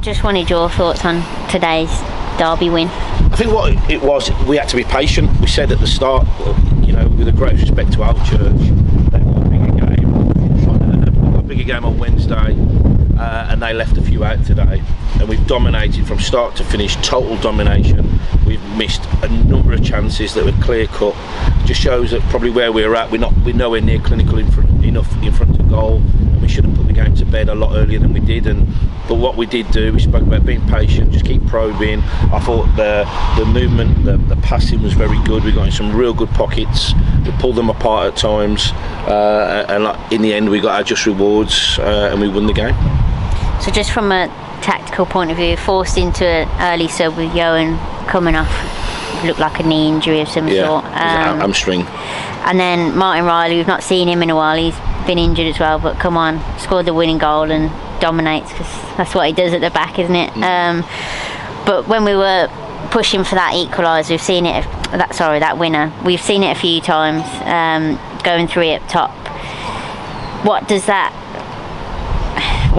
Just wanted your thoughts on today's derby win. I think what it was, we had to be patient. We said at the start, with a great respect to Alvechurch, they won a bigger game. A bigger game on Wednesday, and they left a few out today. And we've dominated from start to finish, total domination. We've missed a number of chances that were clear cut. Just shows that probably where we're at, we're nowhere near clinical enough in front of goal. And we should have put the game to bed a lot earlier than we did. But what we did do, we spoke about being patient, just keep probing. I thought the movement, the passing was very good. We got in some real good pockets. We pulled them apart at times, and in the end we got our just rewards, and we won the game. So just from a tactical point of view, forced into an early sub with Johan coming off, looked like a knee injury of some sort. Hamstring. And then Martin Riley, we've not seen him in a while. He's been injured as well, but come on, scored the winning goal and dominates, because that's what he does at the back, isn't it? But when we were pushing for that equaliser, we've seen it. That winner. We've seen it a few times, going 3 up top.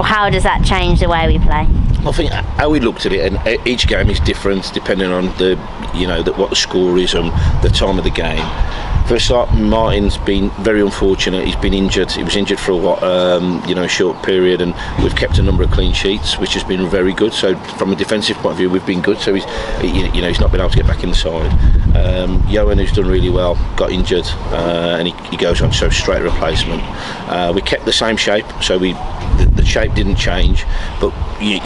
How does that change the way we play? I think how we looked at it, and each game is different depending on what the score is and the time of the game. For a start, Martin's been very unfortunate. He's been injured. He was injured for a short period, and we've kept a number of clean sheets, which has been very good. So from a defensive point of view, we've been good. So he's not been able to get back in the side. Johan, who's done really well, got injured, and he goes on so straight replacement. We kept the same shape, so the shape didn't change, but we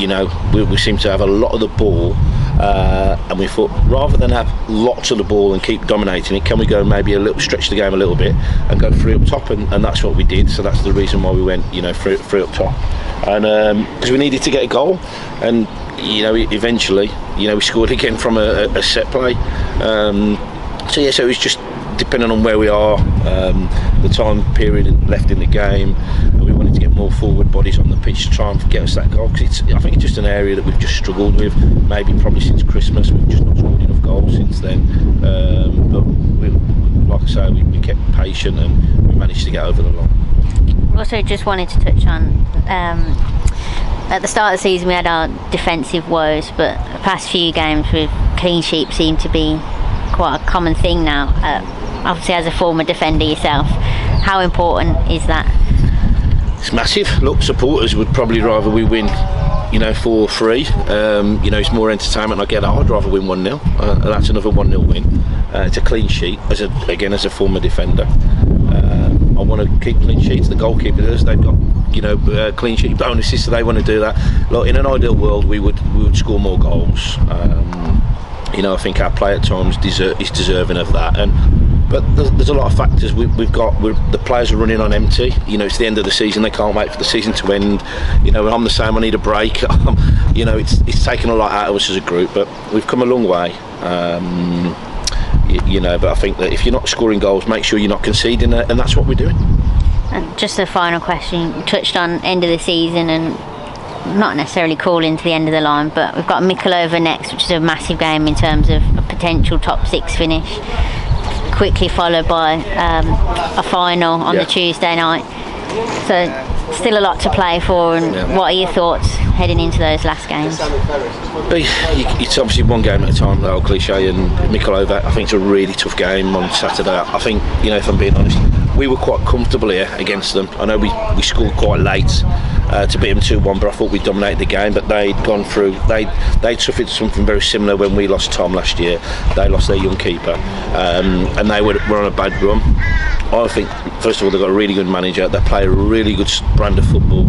seem to have a lot of the ball. And we thought, rather than have lots of the ball and keep dominating it, can we go maybe stretch the game a little bit and go 3 up top, and that's what we did. So that's the reason why we went 3 up top, and because we needed to get a goal, and eventually we scored again from a set play. So it was just depending on where we are, the time period left in the game, and we wanted to get more forward bodies on the pitch to try and get us that goal, because I think it's just an area that we've just struggled with, probably since Christmas. We've just not scored enough goals since then, but like I say, we kept patient and we managed to get over the line. Also just wanted to touch on, at the start of the season we had our defensive woes, but the past few games with clean sheets seem to be quite a common thing now. Obviously, as a former defender yourself, how important is that? It's massive. Look, supporters would probably rather we win 4-3. It's more entertainment. I get that. I'd rather win 1-0. That's another 1-0 win. It's a clean sheet. As a former defender, I want to keep clean sheets. The goalkeepers, they've got clean sheet bonuses, so they want to do that. Look, in an ideal world, we would score more goals. I think our play at times is deserving of that, but there's a lot of factors we've got. The players are running on empty. It's the end of the season. They can't wait for the season to end. I'm the same. I need a break. It's taken a lot out of us as a group, but we've come a long way. But I think that if you're not scoring goals, make sure you're not conceding, and that's what we're doing. And just a final question. You touched on end of the season and not necessarily calling to the end of the line, but we've got Mikulova next, which is a massive game in terms of a potential top 6 finish, quickly followed by a final on the Tuesday night. So still a lot to play for, and what are your thoughts heading into those last games? It's obviously one game at a time, that old cliche, and Mikulova, I think it's a really tough game on Saturday. I think, if I'm being honest, we were quite comfortable here against them. I know we scored quite late to beat them 2-1, but I thought we dominated the game. But they'd gone through, they'd suffered something very similar when we lost Tom last year. They lost their young keeper, and they were on a bad run. I think, first of all, they've got a really good manager. They play a really good brand of football,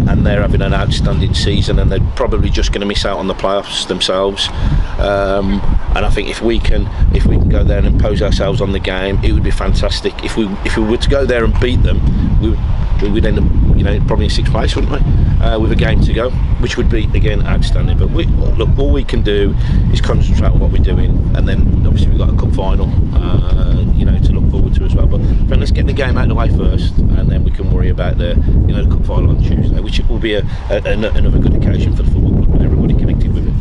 and they're having an outstanding season, and they're probably just going to miss out on the playoffs themselves. And I think if we can go there and impose ourselves on the game, it would be fantastic. If we were to go there and beat them, we'd end up probably in 6th place, wouldn't we? With a game to go, which would be again outstanding. But look, all we can do is concentrate on what we're doing, and then obviously we've got a cup final, to look forward to as well. But let's get the game out of the way first, and then we can worry about the cup final on Tuesday, which will be another good occasion for the football club and everybody connected with it.